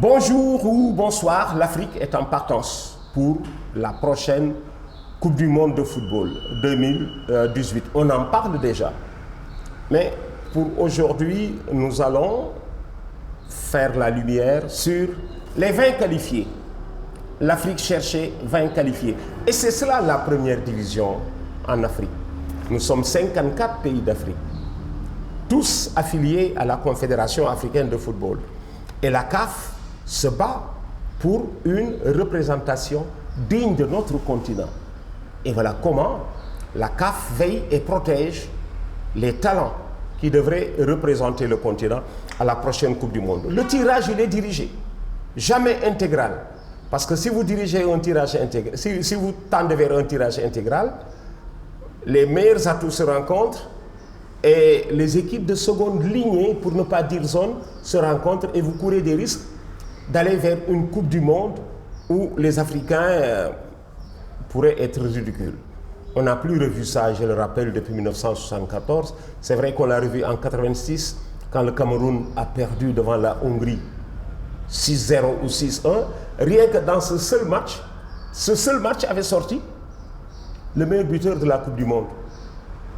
Bonjour ou bonsoir, l'Afrique est en partance pour la prochaine Coupe du Monde de football 2018. On en parle déjà, mais pour aujourd'hui, nous allons faire la lumière sur les 20 qualifiés. L'Afrique cherchait 20 qualifiés. Et c'est cela la première division en Afrique. Nous sommes 54 pays d'Afrique, tous affiliés à la Confédération africaine de football. Et la CAF se bat pour une représentation digne de notre continent. Et voilà comment la CAF veille et protège les talents qui devraient représenter le continent à la prochaine Coupe du Monde. Le tirage, il est dirigé, jamais intégral. Parce que si vous dirigez un tirage intégral, si vous tendez vers un tirage intégral, les meilleurs atouts se rencontrent et les équipes de seconde lignée, pour ne pas dire zone, se rencontrent et vous courez des risques d'aller vers une Coupe du Monde où les Africains pourraient être ridicules. On n'a plus revu ça, je le rappelle, depuis 1974. C'est vrai qu'on l'a revu en 1986, quand le Cameroun a perdu devant la Hongrie 6-0 ou 6-1. Rien que dans ce seul match avait sorti le meilleur buteur de la Coupe du Monde,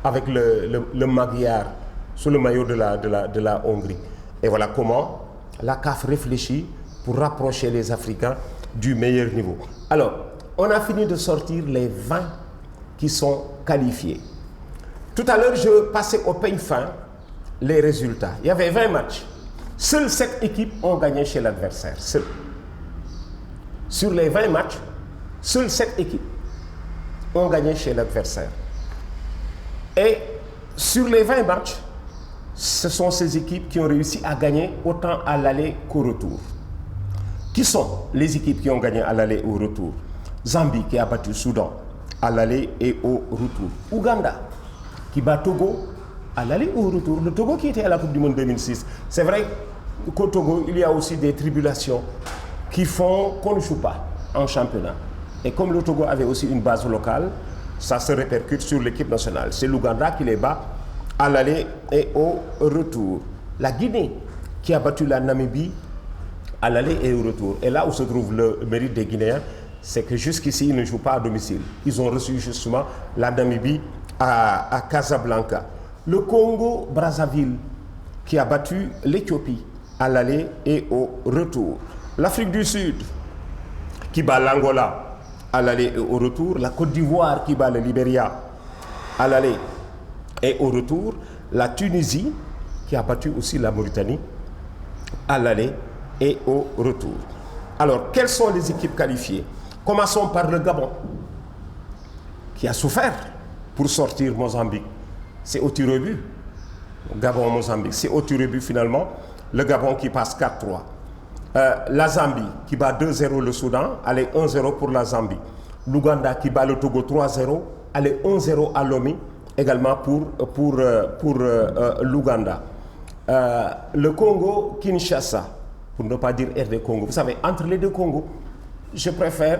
avec le Magyar sous le maillot de la Hongrie. Et voilà comment la CAF réfléchit pour rapprocher les Africains du meilleur niveau. Alors, on a fini de sortir les 20 qui sont qualifiés. Tout à l'heure, je passais au peigne fin les résultats. Il y avait 20 matchs. Seules 7 équipes ont gagné chez l'adversaire. Sur les 20 matchs, seules 7 équipes ont gagné chez l'adversaire. Et sur les 20 matchs, ce sont ces équipes qui ont réussi à gagner autant à l'aller qu'au retour. Qui sont les équipes qui ont gagné à l'aller et au retour? Zambie qui a battu Soudan à l'aller et au retour. Ouganda qui bat Togo à l'aller et au retour. Le Togo qui était à la Coupe du Monde 2006. C'est vrai qu'au Togo, il y a aussi des tribulations qui font qu'on ne joue pas en championnat. Et comme le Togo avait aussi une base locale, ça se répercute sur l'équipe nationale. C'est l'Ouganda qui les bat à l'aller et au retour. La Guinée qui a battu la Namibie à l'aller et au retour. Et là où se trouve le mérite des Guinéens, c'est que jusqu'ici, ils ne jouent pas à domicile. Ils ont reçu justement la Namibie à Casablanca. Le Congo-Brazzaville qui a battu l'Éthiopie à l'aller et au retour. L'Afrique du Sud qui bat l'Angola à l'aller et au retour. La Côte d'Ivoire qui bat le Libéria à l'aller et au retour. La Tunisie qui a battu aussi la Mauritanie à l'aller et au retour. Alors, quelles sont les équipes qualifiées? Commençons par le Gabon, qui a souffert pour sortir Mozambique. C'est au tir au but. Gabon-Mozambique, c'est au tir au but finalement. Le Gabon qui passe 4-3. La Zambie qui bat 2-0 le Soudan, allez 1-0 pour la Zambie. L'Ouganda qui bat le Togo 3-0, allez 1-0 à Lomé, également pour l'Ouganda. Le Congo-Kinshasa, pour ne pas dire RD Congo. Vous savez, entre les deux Congos, je préfère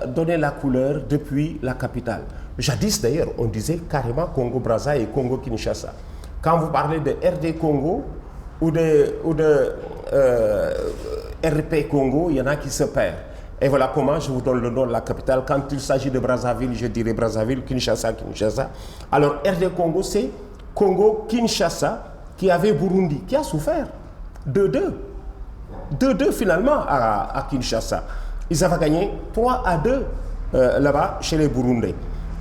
donner la couleur depuis la capitale. Jadis d'ailleurs, on disait carrément Congo-Brazza et Congo-Kinshasa. Quand vous parlez de RD Congo ou de RP Congo, il y en a qui se perdent. Et voilà comment je vous donne le nom de la capitale. Quand il s'agit de Brazzaville, je dirais Brazzaville, Kinshasa, Kinshasa. Alors RD Congo, c'est Congo-Kinshasa qui avait Burundi, qui a souffert. 2-2. 2-2 finalement à Kinshasa. Ils avaient gagné 3-2 là-bas chez les Burundais.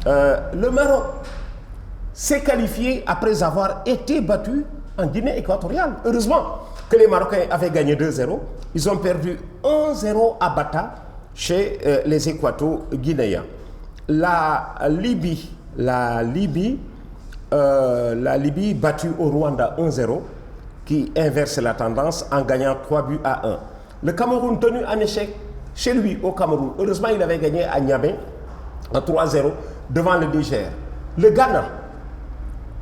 Le Maroc s'est qualifié après avoir été battu en Guinée équatoriale. Heureusement que les Marocains avaient gagné 2-0. Ils ont perdu 1-0 à Bata chez les Équato-Guinéens. La Libye battue au Rwanda 1-0, qui inverse la tendance en gagnant 3-1. Le Cameroun tenu en échec chez lui au Cameroun. Heureusement, il avait gagné à Niamey en 3-0 devant le Niger. Le Ghana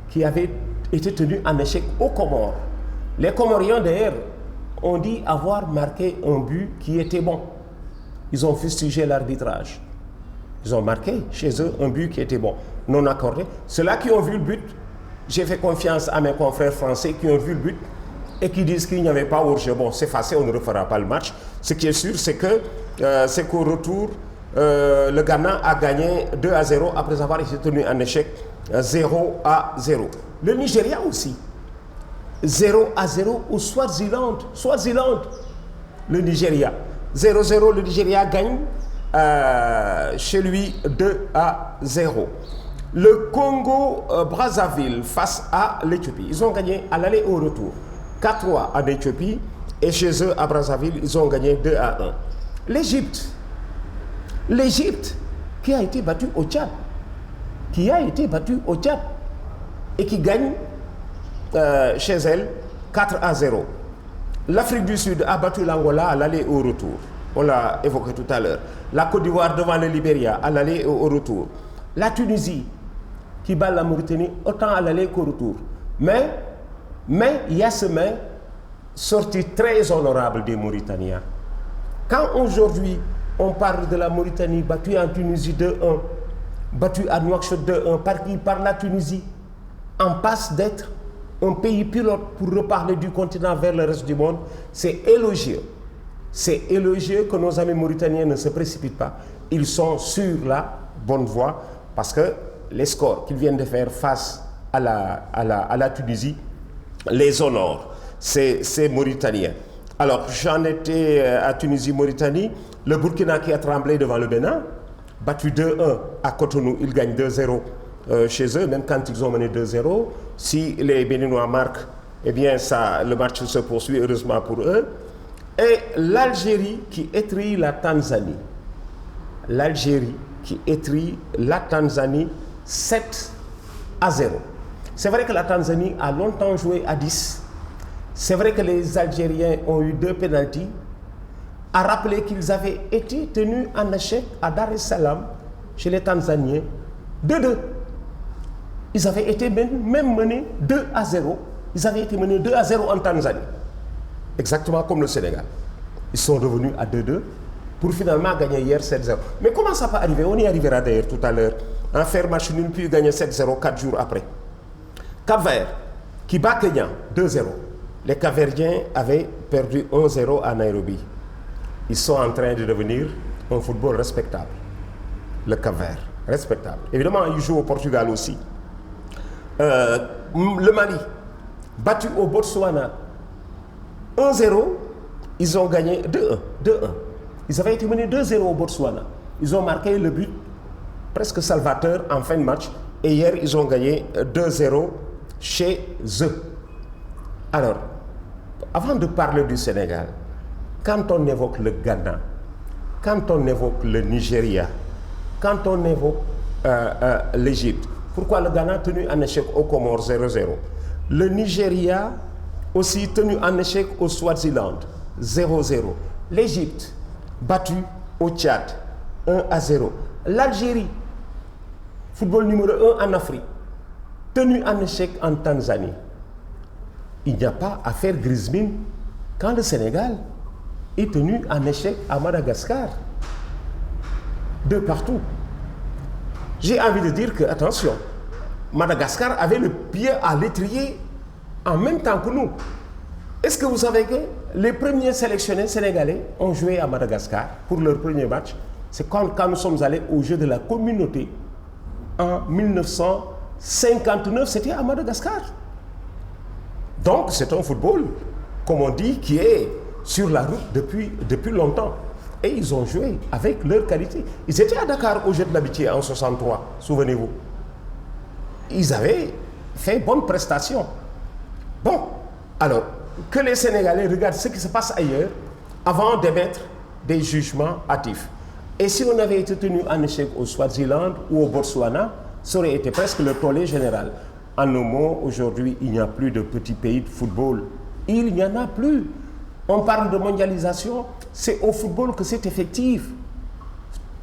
qui avait été tenu en échec aux Comores. Les Comoriens d'ailleurs ont dit avoir marqué un but qui était bon. Ils ont fustigé l'arbitrage. Ils ont marqué chez eux un but qui était bon, non accordé. Ceux-là qui ont vu le but, j'ai fait confiance à mes confrères français qui ont vu le but. et qui disent qu'il n'y avait pas hors-jeu. Bon, c'est facile, on ne refera pas le match. Ce qui est sûr, c'est qu'au retour, le Ghana a gagné 2-0 après avoir été tenu en échec 0-0. Le Nigeria aussi. 0-0 au Swaziland. Le Nigeria. 0-0, le Nigeria gagne chez lui 2-0. Le Congo Brazzaville face à l'Éthiopie. Ils ont gagné à l'aller et au retour. 4-3 en Éthiopie et chez eux à Brazzaville, ils ont gagné 2-1. L'Égypte qui a été battue au Tchad. Et qui gagne chez elle 4-0. L'Afrique du Sud a battu l'Angola à l'aller et au retour. On l'a évoqué tout à l'heure. La Côte d'Ivoire devant le Libéria à l'aller et au retour. La Tunisie qui bat la Mauritanie autant à l'aller qu'au retour. Mais il y a ce mais sorti très honorable des Mauritaniens. Quand aujourd'hui on parle de la Mauritanie battue en Tunisie 2-1, battue à Nouakchott 2-1, par la Tunisie, en passe d'être un pays pilote pour reparler du continent vers le reste du monde, c'est élogieux. C'est élogieux que nos amis mauritaniens ne se précipitent pas. Ils sont sur la bonne voie parce que les scores qu'ils viennent de faire face à la Tunisie les honorent. C'est Mauritanien. Alors, j'en étais à Tunisie-Mauritanie. Le Burkina qui a tremblé devant le Bénin, battu 2-1 à Cotonou, ils gagnent 2-0 chez eux, même quand ils ont mené 2-0. Si les Béninois marquent, eh bien, le match se poursuit, heureusement pour eux. Et l'Algérie qui étrille la Tanzanie. 7-0. C'est vrai que la Tanzanie a longtemps joué à 10. C'est vrai que les Algériens ont eu 2 pénaltys. A rappelé qu'ils avaient été tenus en échec à Dar es Salaam chez les Tanzaniens 2-2. Ils avaient été même menés 2-0. Ils avaient été menés 2-0 en Tanzanie. Exactement comme le Sénégal. Ils sont revenus à 2-2 pour finalement gagner hier 7-0. Mais comment ça peut arriver? On y arrivera d'ailleurs tout à l'heure. En faire match nul puis gagner 7-0 4 jours après. Cap-Vert qui bat Kenya 2-0. Les Cap-Verdiens avaient perdu 1-0 à Nairobi. Ils sont en train de devenir un football respectable. Le Cap-Vert, respectable. Évidemment, ils jouent au Portugal aussi. Le Mali, battu au Botswana 1-0, ils ont gagné 2-1. Ils avaient été menés 2-0 au Botswana. Ils ont marqué le but presque salvateur en fin de match. Et hier, ils ont gagné 2-0 chez eux. Alors, avant de parler du Sénégal, quand on évoque le Ghana, quand on évoque le Nigeria, quand on évoque l'Égypte, pourquoi le Ghana tenu en échec au Comores 0-0? Le Nigeria aussi tenu en échec au Swaziland 0-0. L'Égypte battu au Tchad 1-0. L'Algérie, football numéro 1 en Afrique, tenu en échec en Tanzanie. Il n'y a pas à faire grise mine quand le Sénégal est tenu en échec à Madagascar. De partout. J'ai envie de dire que, attention, Madagascar avait le pied à l'étrier en même temps que nous. Est-ce que vous savez que les premiers sélectionnés sénégalais ont joué à Madagascar pour leur premier match? C'est quand nous sommes allés au jeu de la communauté en 1959, c'était à Madagascar. Donc c'est un football, comme on dit, qui est sur la route depuis longtemps. Et ils ont joué avec leur qualité. Ils étaient à Dakar au jeu de l'amitié en 63, souvenez-vous. Ils avaient fait bonne prestation. Bon, alors, que les Sénégalais regardent ce qui se passe ailleurs avant d'émettre des jugements hâtifs. Et si on avait été tenu en échec au Swaziland ou au Botswana, ça aurait été presque le tollé général. En un mot, aujourd'hui, il n'y a plus de petits pays de football. Il n'y en a plus. On parle de mondialisation, c'est au football que c'est effectif.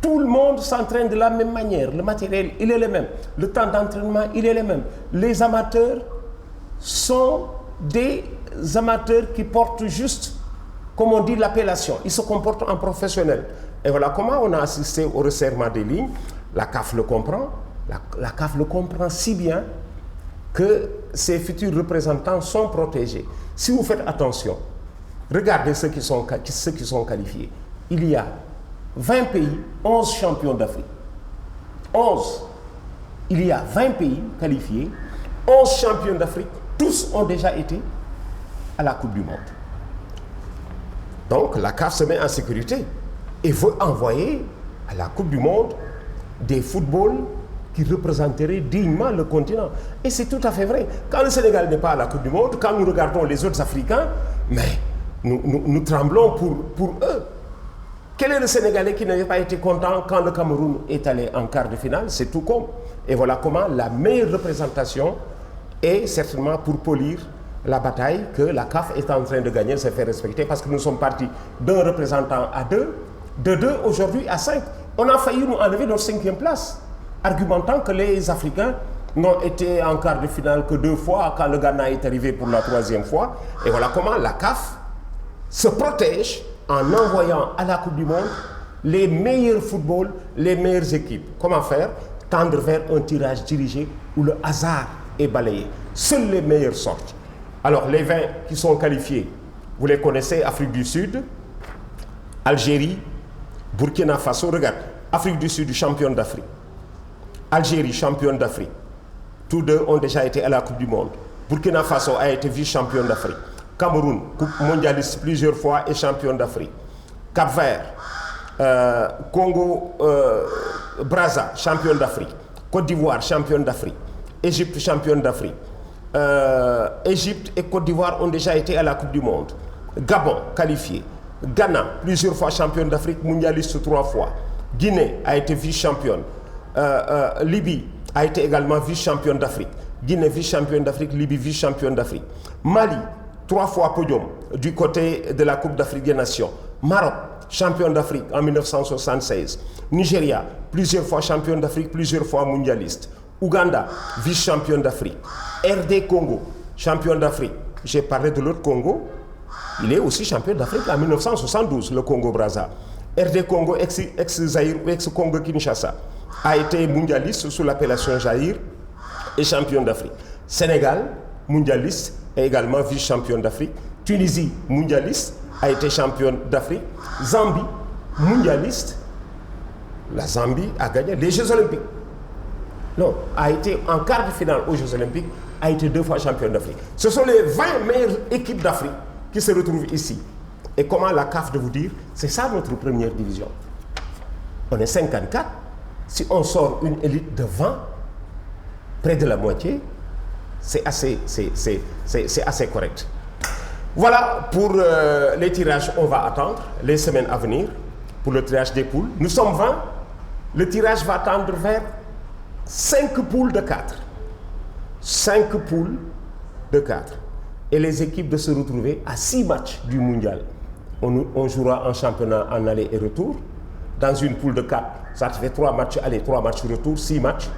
Tout le monde s'entraîne de la même manière. Le matériel, il est le même. Le temps d'entraînement, il est le même. Les amateurs sont des amateurs qui portent juste, comme on dit, l'appellation. Ils se comportent en professionnels. Et voilà comment on a assisté au resserrement des lignes. La CAF le comprend. La CAF le comprend si bien que ces futurs représentants sont protégés. Si vous faites attention, regardez ceux qui sont qualifiés. Il y a 20 pays, 11 champions d'Afrique. 11. Il y a 20 pays qualifiés, 11 champions d'Afrique. Tous ont déjà été à la Coupe du Monde. Donc la CAF se met en sécurité et veut envoyer à la Coupe du Monde des footballs qui représenteraient dignement le continent. Et c'est tout à fait vrai. Quand le Sénégal n'est pas à la Coupe du Monde, quand nous regardons les autres Africains, mais nous tremblons pour eux. Quel est le Sénégalais qui n'avait pas été content quand le Cameroun est allé en quart de finale? C'est tout comme. Et voilà comment la meilleure représentation est certainement pour polir la bataille que la CAF est en train de gagner, se faire respecter, parce que nous sommes partis d'un représentant à 2, de 2 aujourd'hui à 5. On a failli nous enlever notre 5e place, argumentant que les Africains n'ont été en quart de finale que 2 fois quand le Ghana est arrivé pour la 3e fois. Et voilà comment la CAF se protège en envoyant à la Coupe du Monde les meilleurs footballs, les meilleures équipes. Comment faire? Tendre vers un tirage dirigé où le hasard est balayé. Seuls les meilleurs sortent. Alors les 20 qui sont qualifiés, vous les connaissez: Afrique du Sud, Algérie, Burkina Faso. Regarde, Afrique du Sud, championne d'Afrique. Algérie, championne d'Afrique. Tous deux ont déjà été à la Coupe du Monde. Burkina Faso a été vice-championne d'Afrique. Cameroun, coupe mondialiste plusieurs fois et championne d'Afrique. Cap-Vert, Congo, Brazza, championne d'Afrique. Côte d'Ivoire, championne d'Afrique. Égypte, championne d'Afrique. Égypte et Côte d'Ivoire ont déjà été à la Coupe du Monde. Gabon, qualifié. Ghana, plusieurs fois championne d'Afrique, mondialiste 3 fois. Guinée a été vice-championne. Libye a été également vice-championne d'Afrique. Guinée, vice-championne d'Afrique. Libye, vice-championne d'Afrique. Mali, 3 fois podium du côté de la Coupe d'Afrique des Nations. Maroc, championne d'Afrique en 1976. Nigeria, plusieurs fois championne d'Afrique, plusieurs fois mondialiste. Ouganda, vice-championne d'Afrique. RD Congo, champion d'Afrique. J'ai parlé de l'autre Congo. Il est aussi champion d'Afrique en 1972, le Congo-Brazza. RD Congo, ex-Zaïre ou ex-Congo-Kinshasa, a été mondialiste sous l'appellation Zaïre et champion d'Afrique. Sénégal, mondialiste, et également vice-champion d'Afrique. Tunisie, mondialiste, a été championne d'Afrique. Zambie, mondialiste. La Zambie a gagné les Jeux Olympiques. Non, a été en quart de finale aux Jeux Olympiques, a été 2 fois championne d'Afrique. Ce sont les 20 meilleures équipes d'Afrique qui se retrouvent ici. Et comment la CAF de vous dire, c'est ça notre première division. On est 54. Si on sort une élite de 20, près de la moitié, c'est assez correct. Voilà pour les tirages. On va attendre les semaines à venir pour le tirage des poules. Nous sommes 20. Le tirage va tendre vers 5 poules de 4. 5 poules de 4. Et les équipes de se retrouver à 6 matchs du mondial. On jouera en championnat en aller et retour. Dans une poule de 4, ça te fait 3 matchs aller, 3 matchs retour, 6 matchs.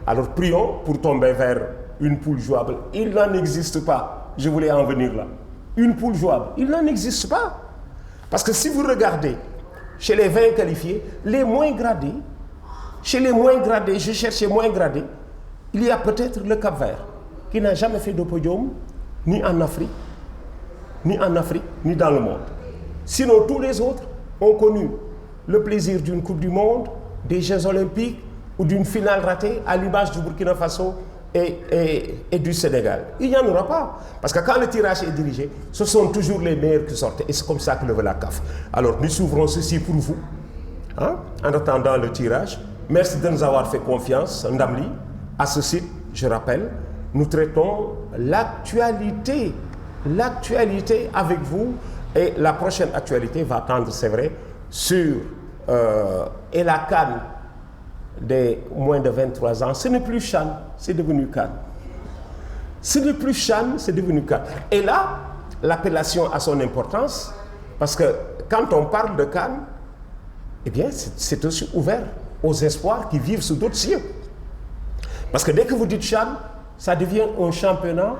Alors prions pour tomber vers une poule jouable. Il n'en existe pas. Je voulais en venir là. Une poule jouable, il n'en existe pas. Parce que si vous regardez chez les 20 qualifiés, les moins gradés, chez les moins gradés, je cherchais moins gradés, il y a peut-être le Cap-Vert qui n'a jamais fait de podium ni en Afrique, ni dans le monde. Sinon, tous les autres ont connu le plaisir d'une Coupe du Monde, des Jeux Olympiques ou d'une finale ratée à l'image du Burkina Faso et du Sénégal. Il n'y en aura pas. Parce que quand le tirage est dirigé, ce sont toujours les meilleurs qui sortent. Et c'est comme ça que le veut la CAF. Alors, nous ouvrons ceci pour vous, hein, en attendant le tirage. Merci de nous avoir fait confiance, Ndamli. À ce site, je rappelle, nous traitons l'actualité avec vous. Et la prochaine actualité va tendre, c'est vrai, sur et la CAN des moins de 23 ans. Ce n'est plus CHAN, c'est devenu CAN. Ce n'est plus CHAN, c'est devenu CAN. Et là, l'appellation a son importance, parce que quand on parle de CAN, eh bien, c'est aussi ouvert aux espoirs qui vivent sous d'autres cieux. Parce que dès que vous dites CHAN, ça devient un championnat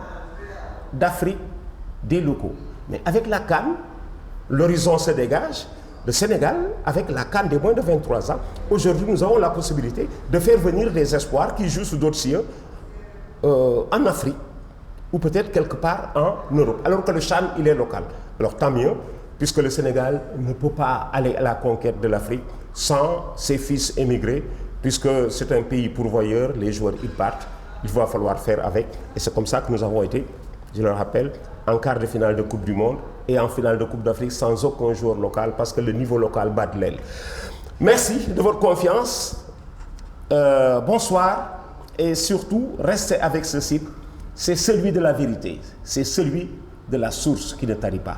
d'Afrique des locaux. Mais avec la CAN, l'horizon se dégage. Le Sénégal, avec la CAN des moins de 23 ans, aujourd'hui, nous avons la possibilité de faire venir des espoirs qui jouent sous d'autres cieux en Afrique ou peut-être quelque part en Europe, alors que le CHAN, il est local. Alors tant mieux, puisque le Sénégal ne peut pas aller à la conquête de l'Afrique sans ses fils émigrés, puisque c'est un pays pourvoyeur, les joueurs ils partent, il va falloir faire avec. Et c'est comme ça que nous avons été, je le rappelle, en quart de finale de Coupe du Monde et en finale de Coupe d'Afrique sans aucun joueur local, parce que le niveau local bat de l'aile. Merci de votre confiance. Bonsoir. Et surtout, restez avec ce site. C'est celui de la vérité. C'est celui de la source qui ne tarit pas.